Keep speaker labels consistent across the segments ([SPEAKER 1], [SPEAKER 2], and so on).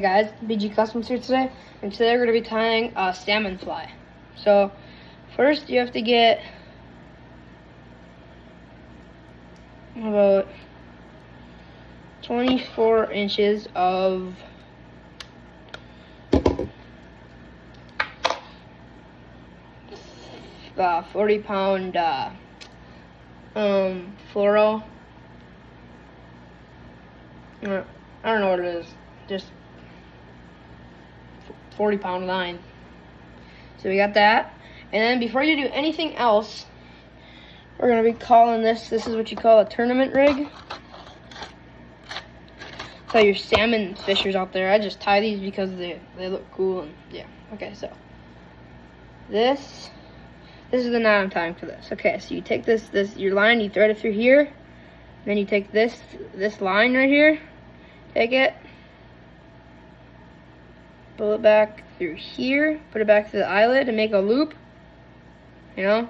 [SPEAKER 1] Hey guys, BG Customs here today, and today we're going to be tying a salmon fly. So first you have to get about 24 inches of the 40-pound fluoro. I don't know what it is, just 40-pound line. So we got that. And then before you do anything else, we're going to be calling this is what you call a tournament rig. So your salmon fishers out there, I just tie these because they look cool, and yeah. Okay, so this is the knot I'm tying for this. Okay, so you take your line, you thread it through here, then you take this line right here, take it, pull it back through here, put it back to the eyelid and make a loop, you know.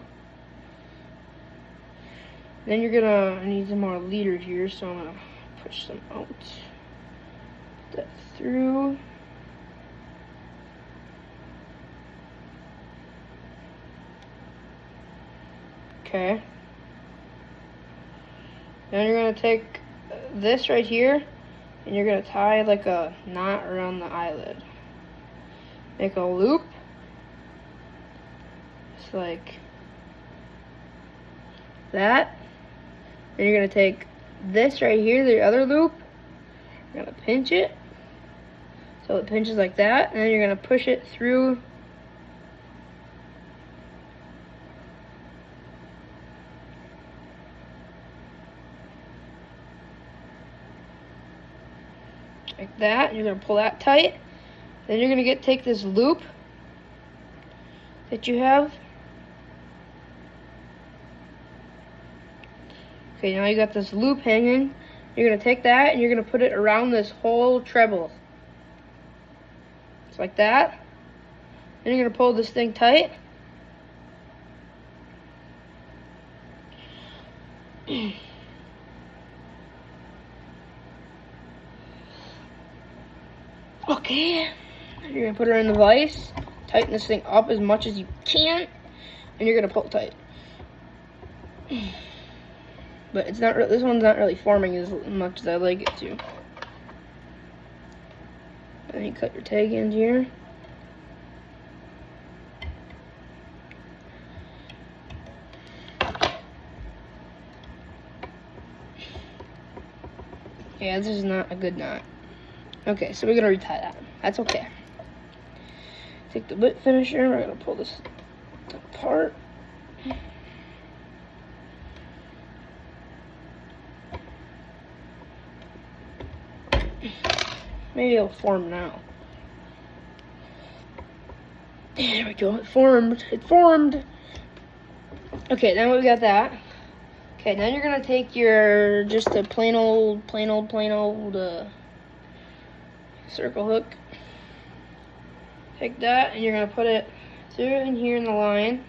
[SPEAKER 1] Then you're gonna need some more leaders here, so I'm gonna push some out. Put that through. Okay. Then you're gonna take this right here and you're gonna tie like a knot around the eyelid. Make a loop. It's like that. Then you're gonna take this right here, the other loop. You're gonna pinch it so it pinches like that, and then you're gonna push it through like that. You're gonna pull that tight. Then you're gonna take this loop that you have. Okay, now you got this loop hanging. You're gonna take that and you're gonna put it around this whole treble. Just like that. Then you're gonna pull this thing tight. Okay. You're gonna put her in the vise, tighten this thing up as much as you can, and you're gonna pull it tight. But it's not. This one's not really forming as much as I like it to. Then you cut your tag end here. Yeah, this is not a good knot. Okay, so we're gonna retie that. That's okay. Take the bit finisher. We're gonna pull this apart. Maybe it'll form now. There we go. It formed. It formed. Okay, now we got that. Okay, now you're gonna take your just a plain old circle hook. Take that and you're gonna put it through in here in the line.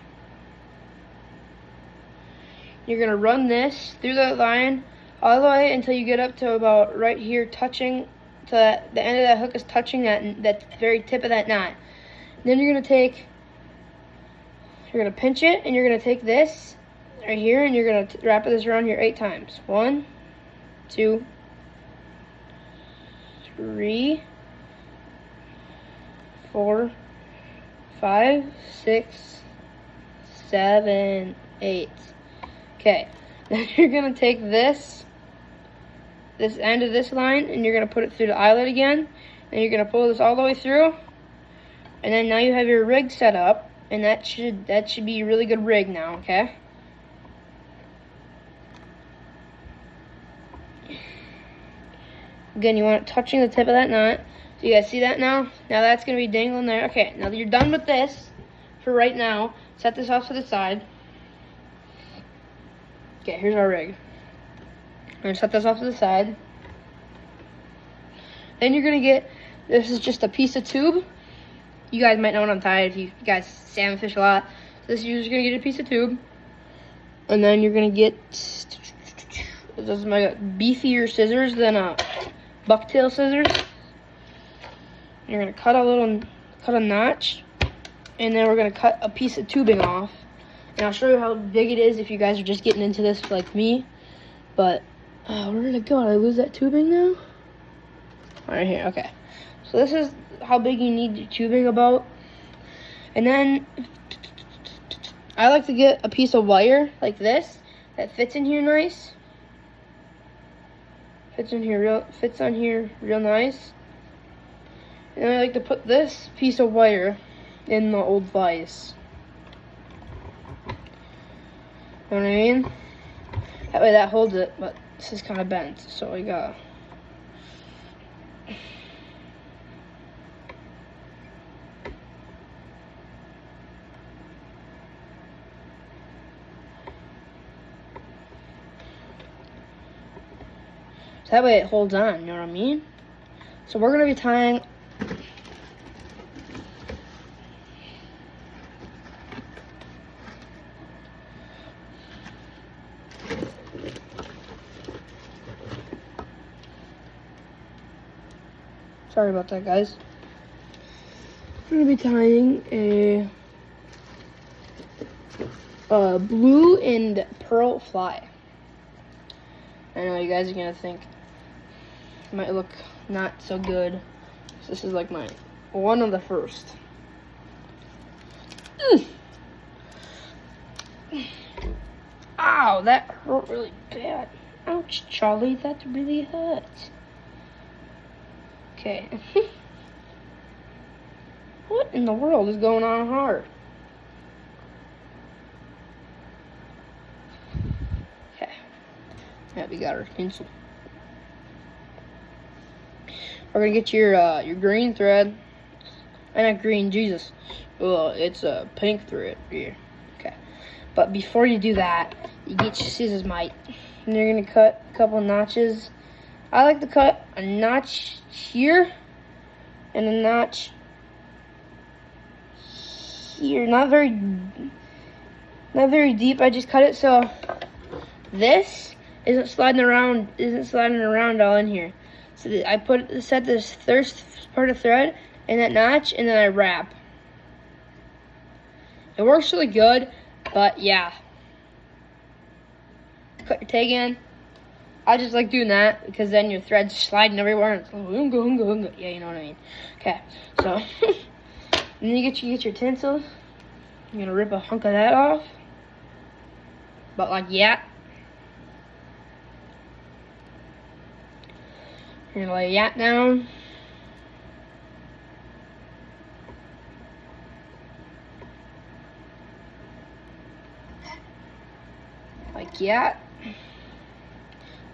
[SPEAKER 1] You're gonna run this through that line all the way until you get up to about right here, touching to the end of that hook is touching that very tip of that knot. Then you're gonna pinch it and you're gonna take this right here and you're gonna wrap this around here 8 times. 1, 2, 3, 4, 5, 6, 7, 8. Okay, then you're gonna take this end of this line and you're gonna put it through the eyelid again, and you're gonna pull this all the way through, and then now you have your rig set up, and that should be a really good rig now. Okay. Again, you want it touching the tip of that knot. So you guys see that now? Now that's going to be dangling there. Okay, now that you're done with this for right now, set this off to the side. Okay, here's our rig. I'm going to set this off to the side. Then you're going to get, this is just a piece of tube. You guys might know what I'm tying if you guys salmon fish a lot. So you're just going to get a piece of tube. And then you're going to get, this is my beefier scissors than bucktail scissors. You're gonna cut a notch, and then we're gonna cut a piece of tubing off. And I'll show you how big it is if you guys are just getting into this like me. But where did it go? Did I lose that tubing now? Right here. Okay. So this is how big you need your tubing about. And then I like to get a piece of wire like this that fits in here nice. Fits on here real nice. And I like to put this piece of wire in the old vise. You know what I mean? That way that holds it, but this is kind of bent, so we got. So that way it holds on, you know what I mean? So we're gonna be tying. Sorry about that, guys. We're gonna be tying a blue and pearl fly. I know you guys are gonna think it might look not so good. So this is like one of the first. Ow, that hurt really bad. Ouch, Charlie, that really hurts. Okay. What in the world is going on hard? Okay. Yeah, we got our pencil. We're gonna get your green thread. Not green, Jesus. Well, it's a pink thread here. Okay. But before you do that, you get your scissors, mate. And you're gonna cut a couple notches. I like to cut a notch here and a notch here. Not very deep. I just cut it so this isn't sliding around all in here. So I set this first part of thread in that notch, and then I wrap. It works really good, but yeah. Cut your tag in. I just like doing that because then your thread's sliding everywhere and it's like, yeah, you know what I mean. Okay, so and then you get your tinsel. You're gonna rip a hunk of that off, but like yeah. You're gonna lay that down. Like yeah.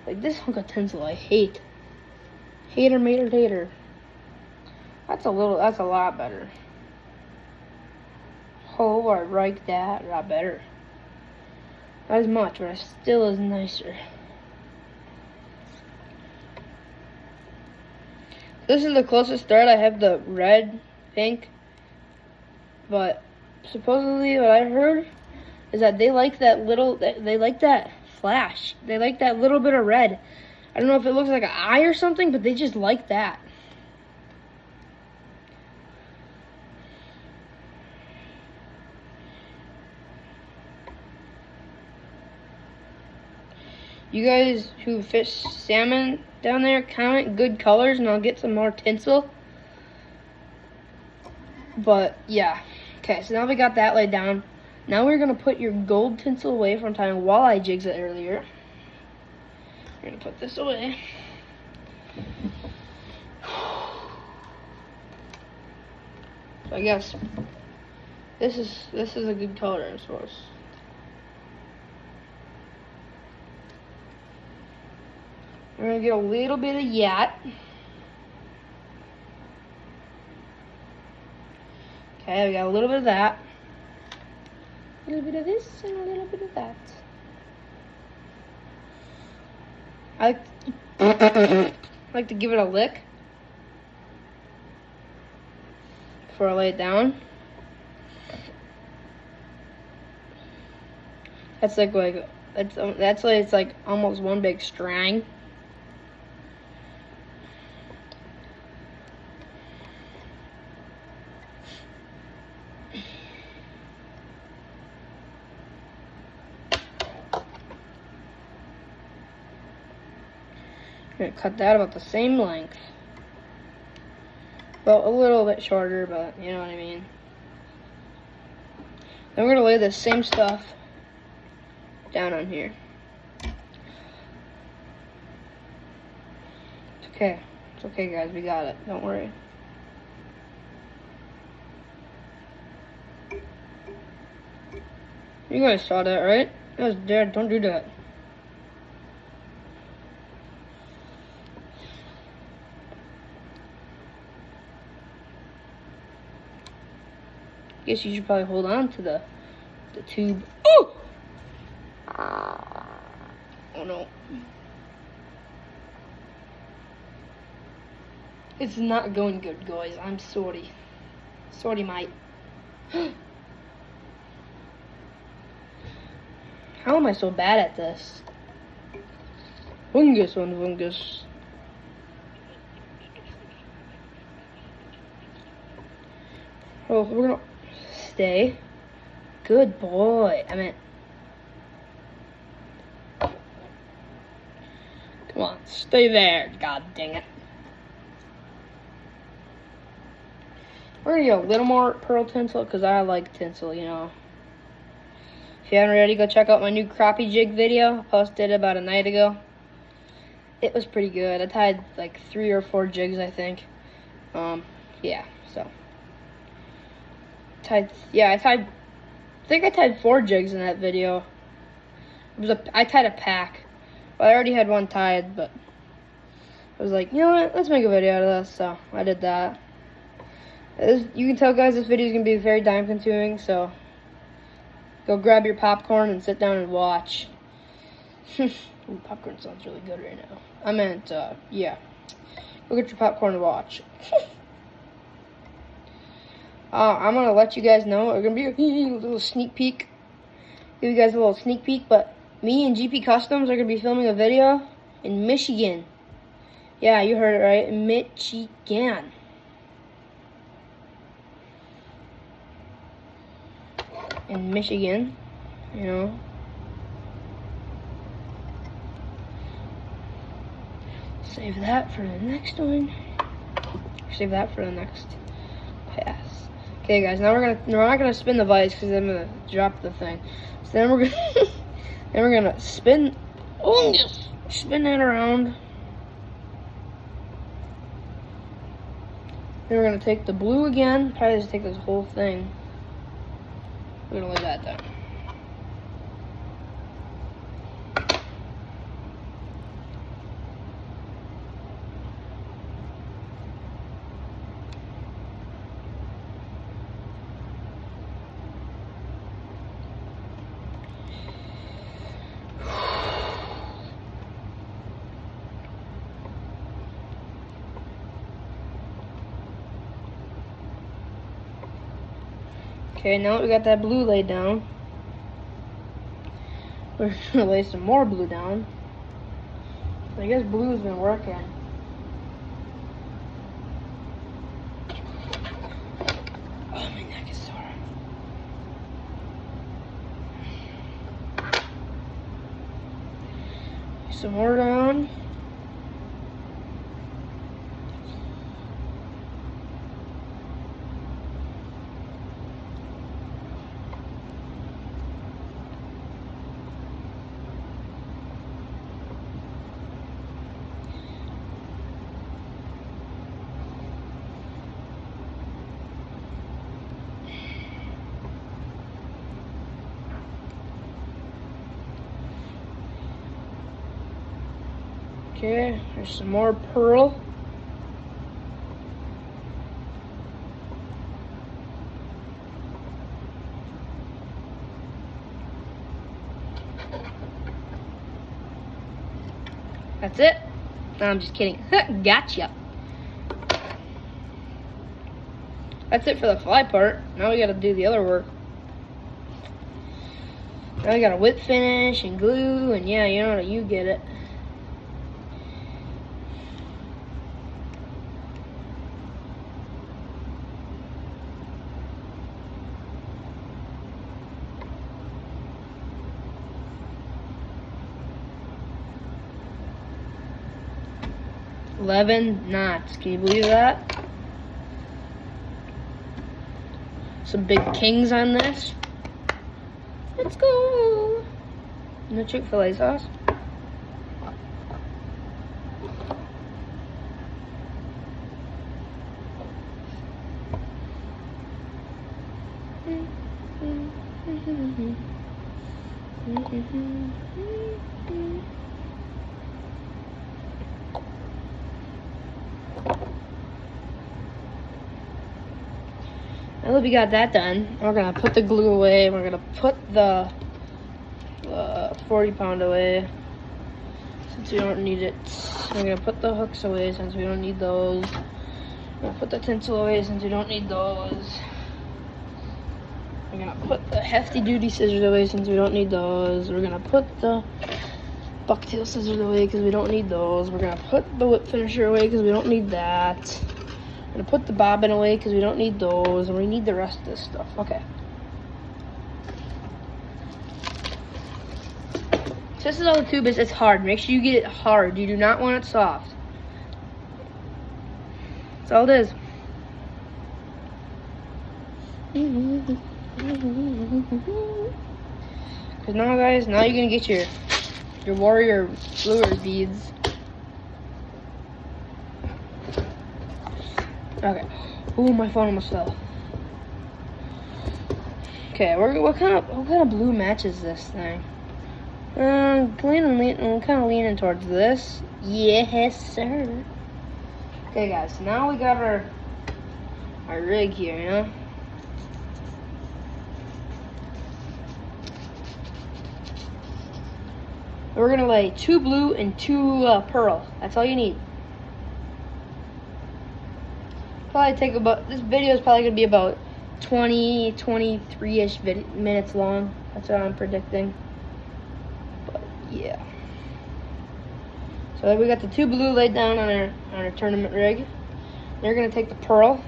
[SPEAKER 1] Like this hunk of tinsel I hate. Hater, mater, tater. That's a lot better. Oh, I like that a lot better. Not as much, but it still is nicer. This is the closest thread. I have the red, pink, but supposedly what I heard is that they like that flash. They like that little bit of red. I don't know if it looks like an eye or something, but they just like that. You guys who fish salmon down there, comment good colors and I'll get some more tinsel. But yeah. Okay, so now we got that laid down. Now we're going to put your gold tinsel away from tying walleye jigs earlier. You're going to put this away. So I guess this is a good color, I suppose. We're going to get a little bit of yat. Okay, we got a little bit of that. A little bit of this and a little bit of that. I like to give it a lick before I lay it down. That's like it's like almost one big strang. I'm gonna cut that about the same length. Well, a little bit shorter, but you know what I mean. Then we're gonna lay this same stuff down on here. It's okay. It's okay, guys. We got it. Don't worry. You guys saw that, right? That was dead. Don't do that. Guess you should probably hold on to the tube. Oh! Oh no. It's not going good, guys. I'm sorry. Sorry, mate. How am I so bad at this? Fungus on fungus. Oh, we're gonna stay. Good boy. I mean, come on, stay there. God dang it. We're gonna get a little more pearl tinsel because I like tinsel, you know. If you haven't already, go check out my new crappie jig video. I posted about a night ago. It was pretty good. I tied like 3 or 4 jigs, I think. Yeah, so. I think I tied 4 jigs in that video. I tied a pack. Well, I already had one tied, but I was like, you know what? Let's make a video out of this. So I did that. You can tell, guys, this video is gonna be very time consuming. So go grab your popcorn and sit down and watch. Ooh, popcorn sounds really good right now. I meant, yeah. Go get your popcorn and watch. I'm gonna let you guys know. It's gonna be a little sneak peek. Give you guys a little sneak peek, but me and GP Customs are gonna be filming a video in Michigan. Yeah, you heard it right, Michigan. In Michigan, you know. Save that for the next one. Save that for the next pass. Okay, guys. Now we're not gonna spin the vise because I'm gonna drop the thing. So then we're gonna spin. Oh, yes, spin that around. Then we're gonna take the blue again. Probably just take this whole thing. We're gonna lay that down. Okay, now that we got that blue laid down, we're gonna lay some more blue down. I guess blue's been working. Oh, my neck is sore. Some more down. Okay, there's some more pearl. That's it. No, I'm just kidding. Gotcha. That's it for the fly part. Now we gotta do the other work. Now we gotta whip finish and glue, and yeah, you know, you get it. 11 knots. Can you believe that? Some big kings on this. Let's go. No Chick-fil-A sauce. Now that we got that done, we're gonna put the glue away. We're gonna put the 40-pound away since we don't need it. We're gonna put the hooks away since we don't need those. We're gonna put the tinsel away since we don't need those. We're gonna put the hefty duty scissors away since we don't need those. We're gonna put the bucktail scissors away because we don't need those. We're gonna put the whip finisher away because we don't need that. We're gonna put the bobbin away because we don't need those, and we need the rest of this stuff. Okay. So this is all the tube is. It's hard. Make sure you get it hard. You do not want it soft. That's all it is. Because now, guys, now you're gonna get your warrior lure beads. Okay. Ooh, my phone almost fell. Okay, what kind of blue matches this thing? I'm kind of leaning towards this. Yes, sir. Okay, guys. So now we got our rig here, you know. We're gonna lay 2 blue and 2 pearl. That's all you need. Probably take about, this video is probably gonna be about 23-ish minutes long. That's what I'm predicting. But yeah. So we got the 2 blue laid down on our tournament rig. They're gonna take the pearl.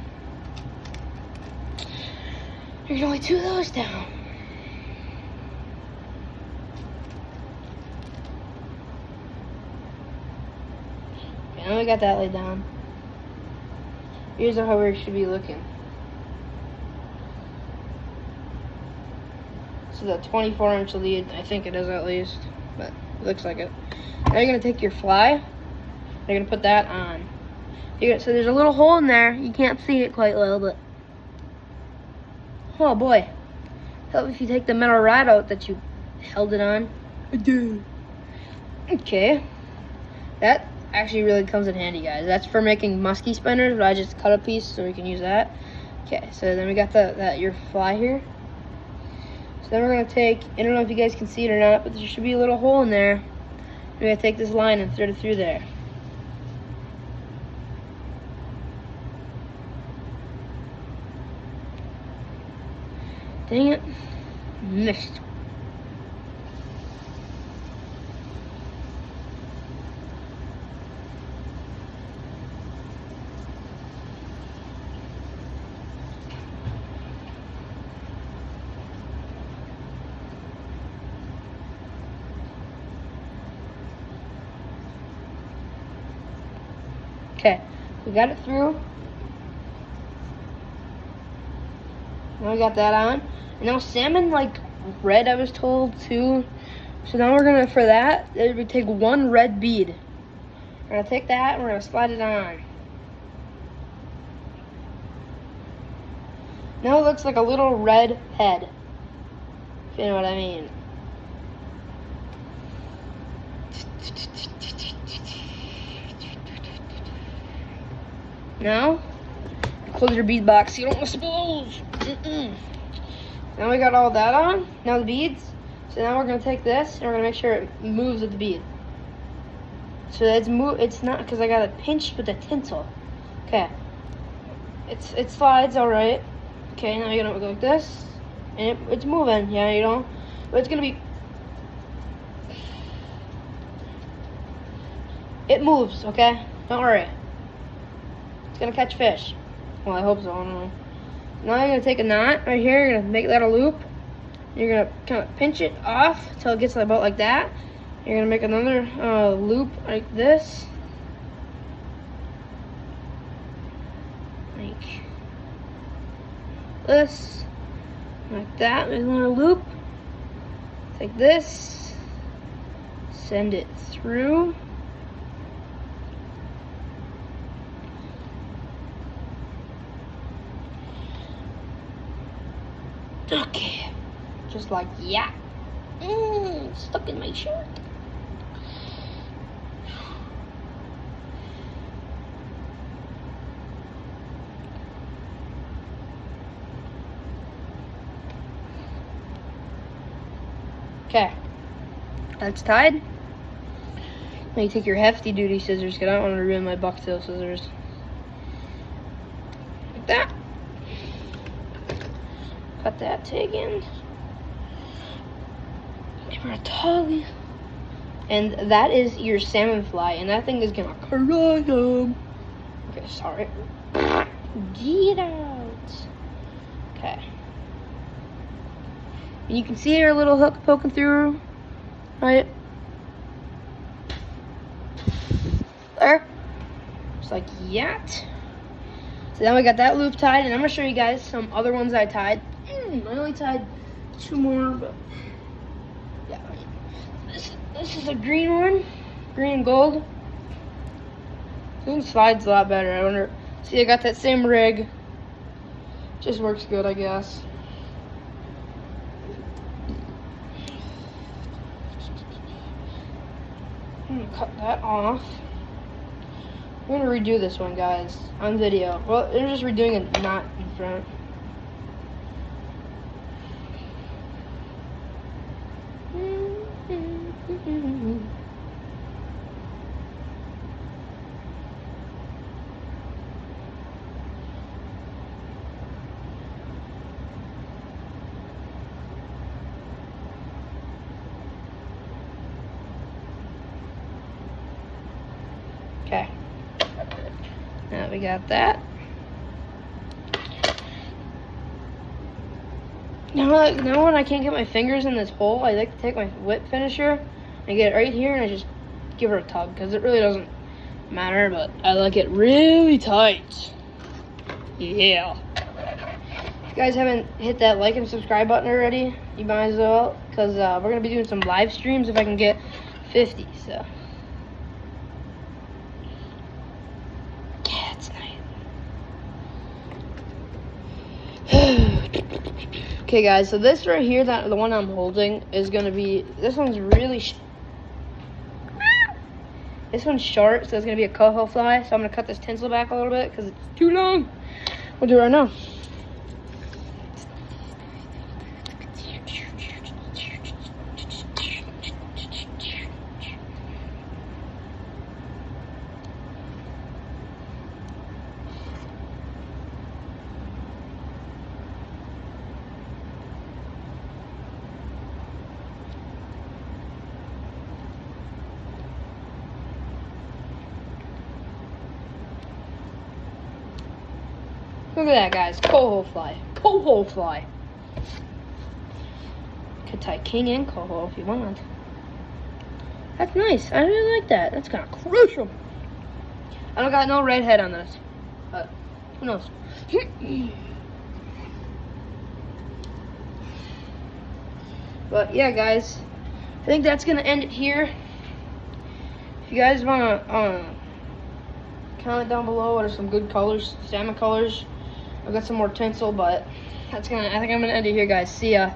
[SPEAKER 1] You're gonna lay 2 of those down. Okay, now we got that laid down. Here's how we should be looking. So the 24-inch lead, I think it is at least, but it looks like it. Now you're gonna take your fly. You're gonna put that on. So there's a little hole in there. You can't see it quite well, but oh boy, help if you take the metal rod out that you held it on. Okay, that actually really comes in handy, guys. That's for making musky spinners, but I just cut a piece so we can use that. Okay, so then we got your fly here. So then we're gonna take, I don't know if you guys can see it or not, but there should be a little hole in there. We're gonna take this line and thread it through there. Dang it, missed. Okay, we got it through. Now we got that on. And now salmon like red, I was told too. So now we're gonna, for that, we take 1 red bead. We're gonna take that and we're gonna slide it on. Now it looks like a little red head, if you know what I mean. Now, close your bead box so you don't want to spill those. Now we got all that on. Now the beads. So now we're going to take this and we're going to make sure it moves with the bead. So it's not, because I got it pinched with the tinsel. Okay. It slides all right. Okay, now you're going to go like this. And it's moving. Yeah, you know. But it's going to be... It moves, okay? Don't worry. It's gonna catch fish. Well, I hope so, I don't know. Now you're gonna take a knot right here, you're gonna make that a loop. You're gonna kind of pinch it off until it gets about like that. You're gonna make another loop like this. this, like that. There's another loop. Take this, send it through. Okay, just like yeah. Stuck in my shirt. Okay, that's tied. Now you take your hefty duty scissors, because I don't want to ruin my bucktail scissors. Like that. Cut that tag in. Give her a tug. And that is your salmon fly, and that thing is gonna crush them. Okay, sorry. Get out. Okay. And you can see our little hook poking through, right? There. Just like that. So now we got that loop tied, and I'm gonna show you guys some other ones I tied. I only tied 2 more, but yeah. This is a green one, green and gold. This slides a lot better. I wonder. See, I got that same rig. Just works good, I guess. I'm gonna cut that off. We're gonna redo this one, guys, on video. Well, they're just redoing a knot in front. Okay. Now we got that. Now when I can't get my fingers in this hole, I like to take my whip finisher and get it right here, and I just give her a tug, because it really doesn't matter, but I like it really tight. Yeah. If you guys haven't hit that like and subscribe button already, you might as well, because we're going to be doing some live streams if I can get 50, so. Yeah, it's nice. Okay, guys, so this right here, the one I'm holding, is going to be, this one's really, this one's short, so it's going to be a coho fly, so I'm going to cut this tinsel back a little bit, because it's too long. We'll do it right now. Look at that, guys. Coho fly. Coho fly. Could tie king and coho if you want. That's nice. I really like that. That's kind of crucial. I don't got no red head on this, but who knows? But yeah, guys, I think that's gonna end it here. If you guys wanna comment down below what are some good colors, salmon colors. I've got some more tinsel, but I think I'm gonna end it here, guys. See ya.